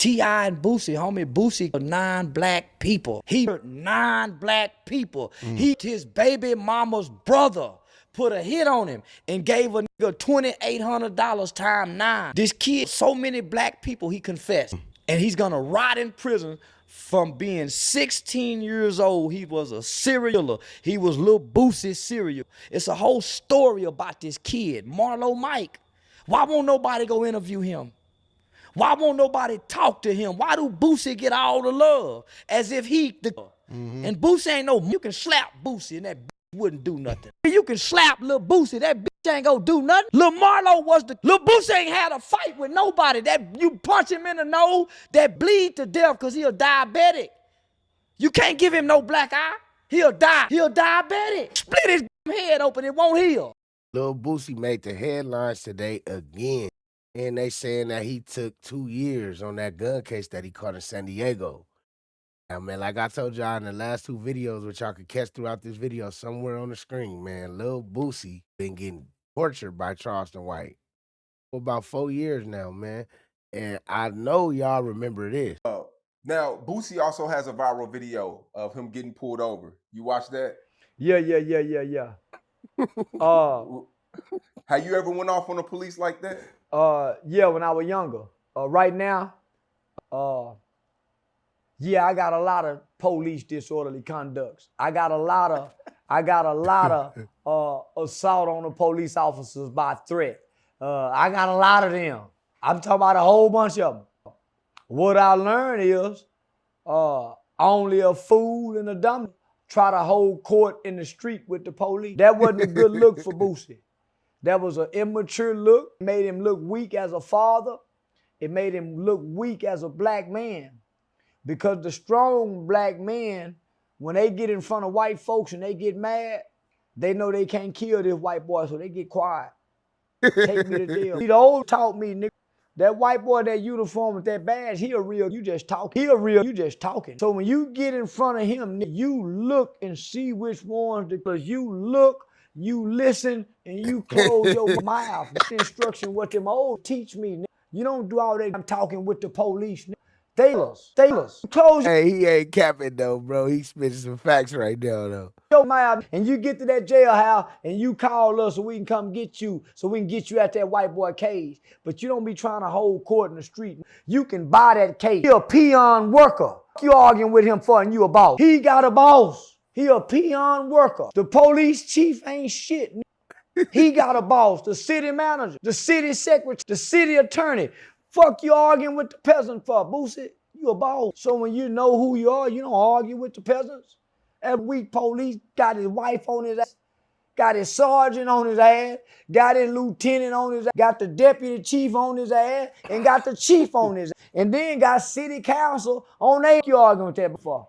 T.I. and Boosie, homie, Boosie, 9 black people. He hurt 9 black people. His baby mama's brother put a hit on him and gave a nigga $2,800 times 9. This kid, so many black people, he confessed. And he's gonna rot in prison from being 16 years old. He was a serial killer. He was Lil Boosie's serial. It's a whole story about this kid, Marlo Mike. Why won't nobody go interview him? Why won't nobody talk to him? Why do Boosie get all the love? As if he the and Boosie ain't no, you can slap Boosie and that wouldn't do nothing. You can slap Lil Boosie, that ain't gonna do nothing. Lil Marlo was the, Lil Boosie ain't had a fight with nobody. That you punch him in the nose, that bleed to death because he a diabetic. You can't give him no black eye. He'll die. He'll diabetic. Split his head open, it won't heal. Lil Boosie made the headlines today again. And they saying that he took 2 years on that gun case that he caught in San Diego. Now, man, like I told y'all in the last 2 videos, which y'all could catch throughout this video somewhere on the screen, man, Lil Boosie been getting tortured by Charleston White for about 4 years now, man. And I know y'all remember this. Now, Boosie also has a viral video of him getting pulled over. You watch that? Yeah. Have you ever went off on the police like that? Yeah, when I was younger. Right now, yeah, I got a lot of police disorderly conducts. I got a lot of assault on the police officers by threat. I got a lot of them. I'm talking about a whole bunch of them. What I learned is only a fool and a dummy try to hold court in the street with the police. That wasn't a good look for Boosie. That was an immature look. It made him look weak as a father. It made him look weak as a black man. Because the strong black men, when they get in front of white folks and they get mad, they know they can't kill this white boy, so they get quiet. Take me to deal. The old taught me, nigga, that white boy, that uniform with that badge, he a real, you just talking. He a real, you just talking. So when you get in front of him, you look and see which ones, because you look, you listen, and you close your mouth. That's the instruction what them old teach me. You don't do all that I'm talking with the police. Taylors. Close Hey, he ain't capping though, bro. He spitting some facts right now, though. your mouth, and you get to that jailhouse, and you call us so we can come get you, so we can get you at that white boy cage. But you don't be trying to hold court in the street. You can buy that cage. He a peon worker. You arguing with him for, and you a boss. He got a boss. He a peon worker. The police chief ain't shit. He got a boss. The city manager, the city secretary, the city attorney. Fuck you arguing with the peasant for, Boosie? You a boss. So when you know who you are, you don't argue with the peasants. That weak police got his wife on his ass, got his sergeant on his ass, got his lieutenant on his ass, got the deputy chief on his ass, and got the chief on his ass. And then got city council on their, you arguing with that before.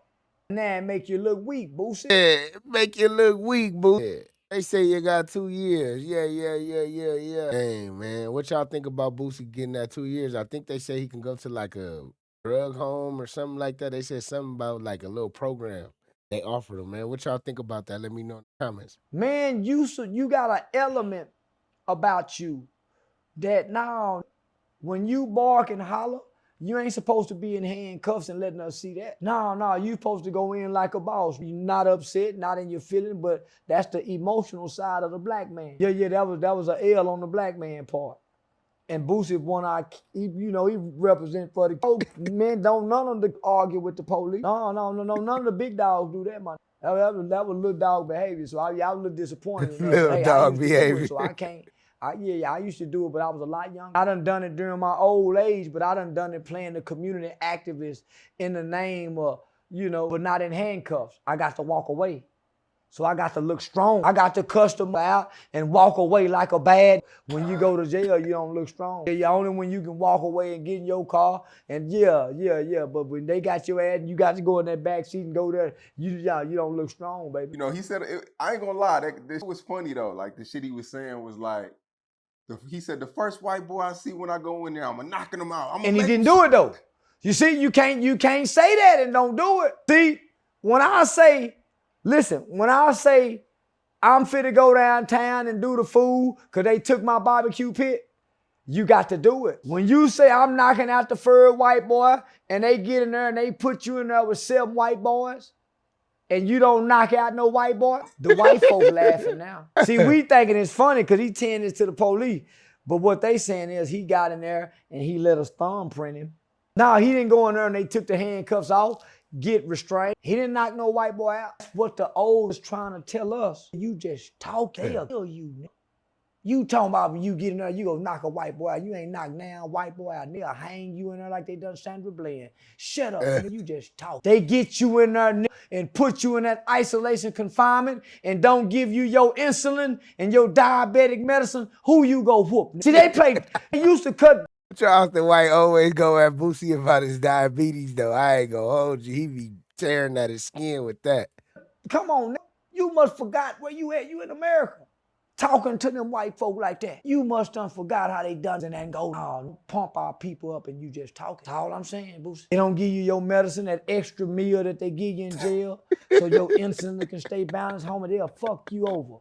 And that make you look weak, Boosie. Yeah, make you look weak, Boosie. Yeah. They say you got 2 years. Yeah. Hey, man, what y'all think about Boosie getting that 2 years? I think they say he can go to like a drug home or something like that. They said something about like a little program they offered him, man. What y'all think about that? Let me know in the comments. Man, you got an element about you that now when you bark and holler, you ain't supposed to be in handcuffs and letting us see that. No, you supposed to go in like a boss. You're not upset, not in your feeling, but that's the emotional side of the black man. Yeah, that was an L on the black man part. And Boosie he represent for the men. Don't none of them argue with the police. No, none of the big dogs do that, man. That was little dog behavior. So I was a little disappointed. Little dog behavior. So I can't. I used to do it, but I was a lot younger. I done it during my old age, but I done it playing the community activist in the name of, but not in handcuffs. I got to walk away. So I got to look strong. I got to cuss them out and walk away like a bad. When you go to jail, you don't look strong. Yeah, only when you can walk away and get in your car. And yeah. But when they got your ass and you got to go in that back seat and go there, you don't look strong, baby. He said, I ain't gonna lie, this was funny though. Like the shit he was saying was like, he said, the first white boy I see when I go in there, I'm knocking him out. And he didn't do it though. You see, you can't say that and don't do it. See, when I say I'm fit to go downtown and do the food because they took my barbecue pit, you got to do it. When you say I'm knocking out the third white boy and they get in there and they put you in there with 7 white boys and you don't knock out no white boy, the white folk laughing now. See, we thinking it's funny because he tended this to the police. But what they saying is he got in there and he let us thumbprint him. No, he didn't go in there and they took the handcuffs off, get restrained. He didn't knock no white boy out. That's what the old is trying to tell us. You just talk, they'll kill you. You talking about when you get in there, you go knock a white boy out. You ain't knock down white boy out. They'll hang you in there like they done Sandra Bland. Shut up, nigga, you just talk. They get you in there and put you in that isolation confinement and don't give you your insulin and your diabetic medicine. Who you go whoop? See, they used to cut. Charleston White always go at Boosie about his diabetes, though. I ain't gonna hold you. He be tearing at his skin with that. Come on, you must forgot where you at. You in America. Talking to them white folk like that. You must done forgot how they done it and go, oh, pump our people up and you just talking. That's all I'm saying, Boosie. They don't give you your medicine, that extra meal that they give you in jail, so your insulin can stay balanced, homie. They'll fuck you over.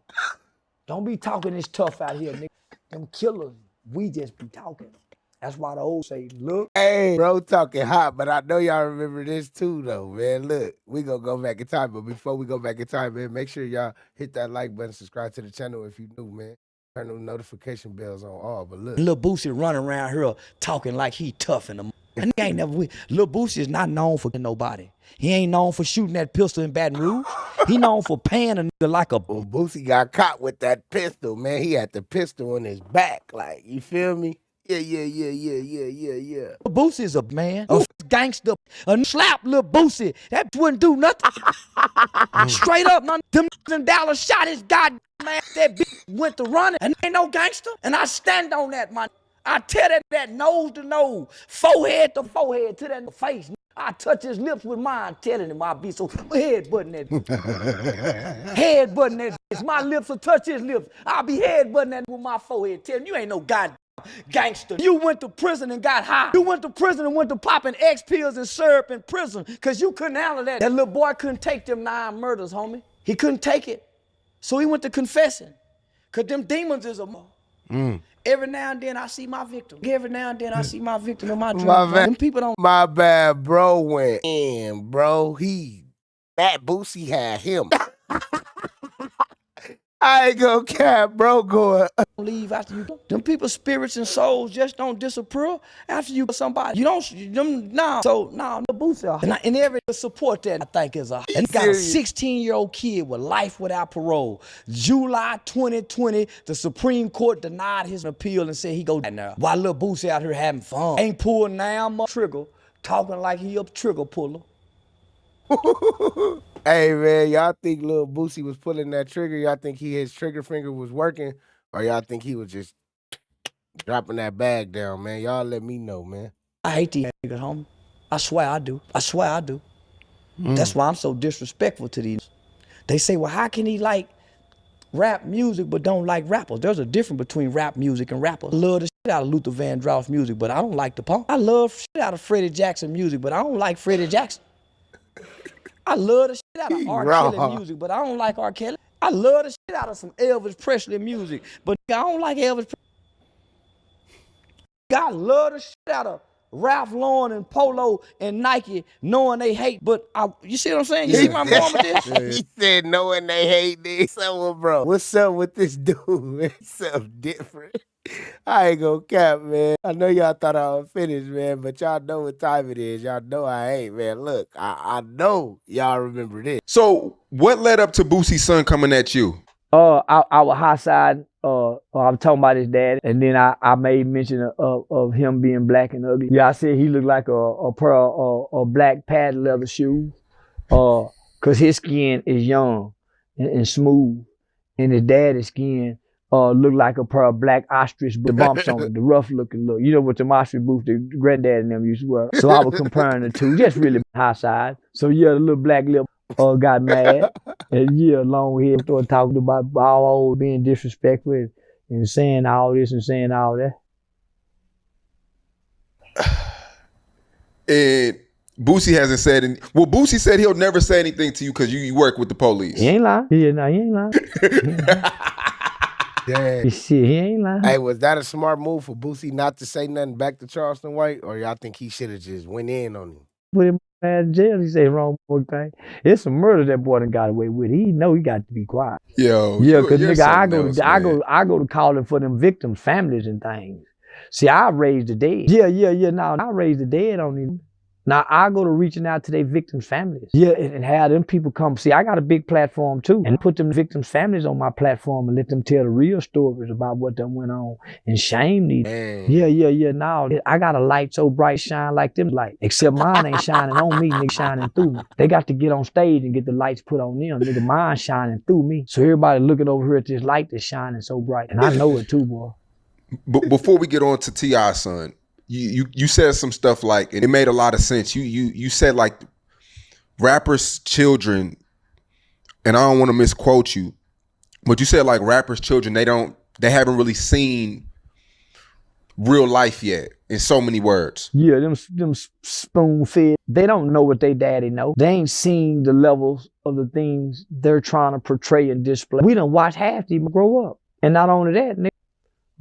Don't be talking this tough out here, nigga. Them killers, we just be talking. That's why the old say, look. Hey, bro, talking hot, but I know y'all remember this too, though, man. Look, we gonna go back in time, but before we go back in time, man, make sure y'all hit that like button, subscribe to the channel if you new, man. Turn them notification bells on all, but look. Lil Boosie running around here talking like he tough in the and he ain't never Lil Boosie is not known for nobody. He ain't known for shooting that pistol in Baton Rouge. He known for paying a nigga like a... Well, Boosie got caught with that pistol, man. He had the pistol on his back, like, you feel me? Yeah. Boosie is a man, a gangster, a slap Lil Boosie. That wouldn't do nothing. Straight up, man. Them in Dallas shot his goddamn man. That bitch went to running and ain't no gangster. And I stand on that, man. I tell that nose to nose, forehead to forehead, to that face. I touch his lips with mine, telling him I'll be so headbutting that. Headbutting that. My lips will touch his lips. I'll be headbutting that with my forehead, telling you ain't no goddamn gangster. You went to prison and got high. You went to prison and went to popping X pills and syrup in prison because you couldn't handle that. That little boy couldn't take them 9 murders, homie. He couldn't take it. So he went to confessing because them demons is a... Every now and then I see my victim. Every now and then I see my victim in my dream. Them people don't... My bad, bro went in, bro. That Boosie had him. I ain't gonna cap, bro, going. Leave after you. Them people's spirits and souls just don't disappear after you somebody. You don't, the Boosie. And every support that I think is a... And got a 16-year-old kid with life without parole. July 2020, the Supreme Court denied his appeal and said he go down there. While little Boosie out here having fun. Ain't pulling down trigger, talking like he a trigger puller. Hey, man, y'all think Lil Boosie was pulling that trigger? Y'all think his trigger finger was working? Or y'all think he was just dropping that bag down, man? Y'all let me know, man. I hate these niggas, homie. I swear I do. That's why I'm so disrespectful to these. They say, well, how can he like rap music but don't like rappers? There's a difference between rap music and rappers. I love the shit out of Luther Vandross music, but I don't like the punk. I love shit out of Freddie Jackson music, but I don't like Freddie Jackson. I love the shit out of R. Kelly music, but I don't like R. Kelly. I love the shit out of some Elvis Presley music, but I don't like Elvis Presley. I love the shit out of Ralph Lauren and Polo and Nike, knowing they hate, but you see what I'm saying? You see where I'm going with this? He said knowing they hate this. So, bro, what's up with this dude, man? Something different. I ain't gonna cap, man. I know y'all thought I was finished, man, but y'all know what time it is. Y'all know I ain't, man. Look, I know y'all remember this. So what led up to Boosie's son coming at you? I was high side. I'm talking about his dad, and then I made mention of him being black and ugly. Yeah, I said he looked like a pair of black pad leather shoes, cause his skin is young and smooth, and his daddy's skin looked like a pair of black ostrich with the bumps on it, the rough looking look. You know what the ostrich boots the granddad and them used to wear. So I was comparing the two, just really high side. So yeah, the little black lip got mad, and yeah, long hair started talking about all old being disrespectful and saying all this and saying all that. And Boosie hasn't said anything. Well, Boosie said he'll never say anything to you because you work with the police. He ain't lying. Yeah, no, he ain't lying. Dang. Shit, he ain't lying. Hey, was that a smart move for Boosie not to say nothing back to Charleston White, or y'all think he should have just went in on him? Put him in jail. He said wrong boy thing. It's a murder that boy done got away with. He know he got to be quiet. Yo, Yeah, cause you're nigga, I something go else, to man. I go to calling for them victims' families and things. See, I raised the dead. Yeah. Now I raised the dead on them. Now I go to reaching out to their victims' families. Yeah, and have them people come. See, I got a big platform too, and put them victims' families on my platform and let them tell the real stories about what done went on and shame these. Man. Yeah. Now I got a light so bright, shine like them light. Except mine ain't shining on me, nigga, shining through me. They got to get on stage and get the lights put on them, nigga. Mine shining through me. So everybody looking over here at this light that's shining so bright, and I know it too, boy. But before we get on to T.I., son, you said some stuff like, and it made a lot of sense. You said like rappers' children, and I don't want to misquote you, but you said like rappers' children, they haven't really seen real life yet, in so many words. Yeah, them spoon fed. They don't know what they daddy know. They ain't seen the levels of the things they're trying to portray and display. We done watch half of them grow up, and not only that, nigga,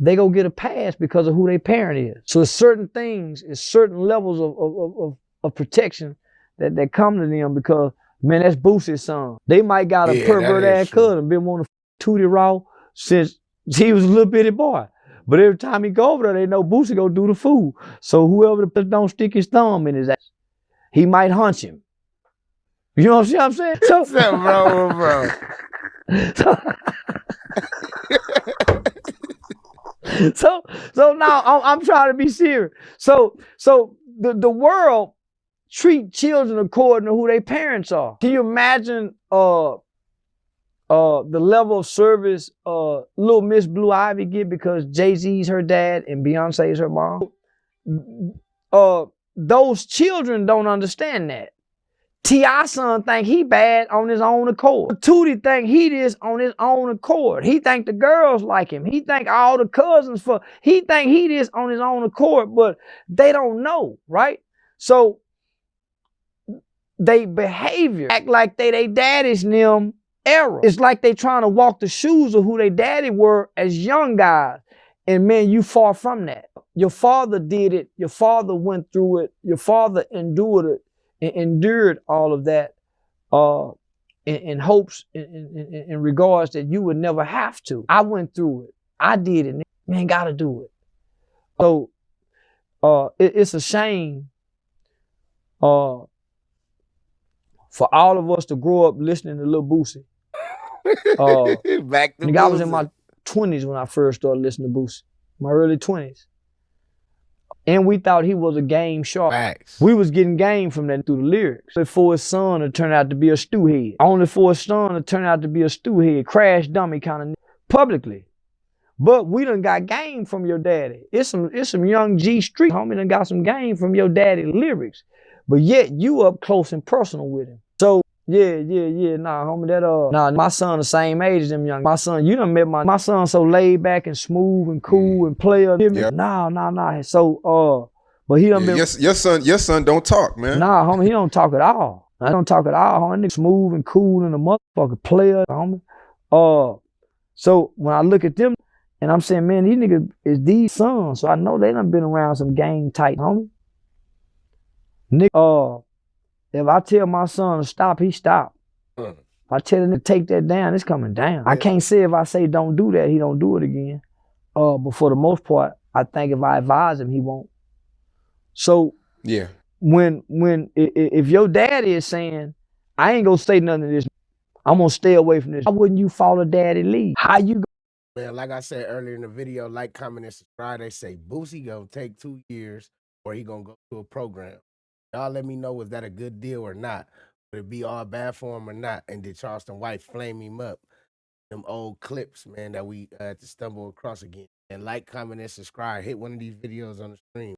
they go get a pass because of who their parent is. So certain things, is certain levels of protection that come to them because, man, that's Boosie's son. They might got a pervert ass cousin, been wanting to Tootie Raw since he was a little bitty boy. But every time he go over there, they know Boosie go do the food. So whoever don't stick his thumb in his ass, he might hunch him. You know what I'm saying? So, bro. So now I'm trying to be serious. So the world treat children according to who their parents are. Can you imagine the level of service little Miss Blue Ivy get because Jay-Z's her dad and Beyonce's her mom? Those children don't understand that. T.I. son think he bad on his own accord. Tootie think he this on his own accord. He think the girls like him. He think all the cousins he think he this on his own accord, but they don't know, right? So they behavior act like they daddy's them era. It's like they trying to walk the shoes of who they daddy were as young guys. And man, you far from that. Your father did it. Your father went through it. Your father endured it. Endured all of that in hopes, in regards that you would never have to. I went through it. I did it. Man, gotta do it. So it's a shame for all of us to grow up listening to Lil Boosie. Back to I was in my 20s when I first started listening to Boosie. My early 20s. And we thought he was a game shark. Facts. We was getting game from that through the lyrics. For his son to turn out to be a stewhead. Only for his son to turn out to be a stewhead, crash dummy kind of publicly. But we done got game from your daddy. It's some young G Street homie done got some game from your daddy lyrics. But yet you up close and personal with him. So yeah. Nah, homie, nah, my son the same age as them young. My son, you done met my son so laid back and smooth and cool and player. Yep. Nah. So but he done been. Your son don't talk, man. Nah, homie, he don't talk at all. I don't talk at all, homie. Nigga smooth and cool and a motherfucker player, homie. So when I look at them, and I'm saying, man, these niggas is these sons, so I know they done been around some gang tight, homie. Nigga, if I tell my son to stop, he stop. If I tell him to take that down, it's coming down. I can't say if I say don't do that, he don't do it again. But for the most part, I think if I advise him, he won't. So yeah, if your daddy is saying, I ain't gonna say nothing to this, I'm gonna stay away from this. Why wouldn't you follow daddy lead? How you? Man, like I said earlier in the video, like, comment, and subscribe. They say Boosie gonna take 2 years or he gonna go to a program. Y'all let me know, was that a good deal or not? Would it be all bad for him or not? And did Charleston White flame him up? Them old clips, man, that we had to stumble across again. And like, comment, and subscribe. Hit one of these videos on the screen.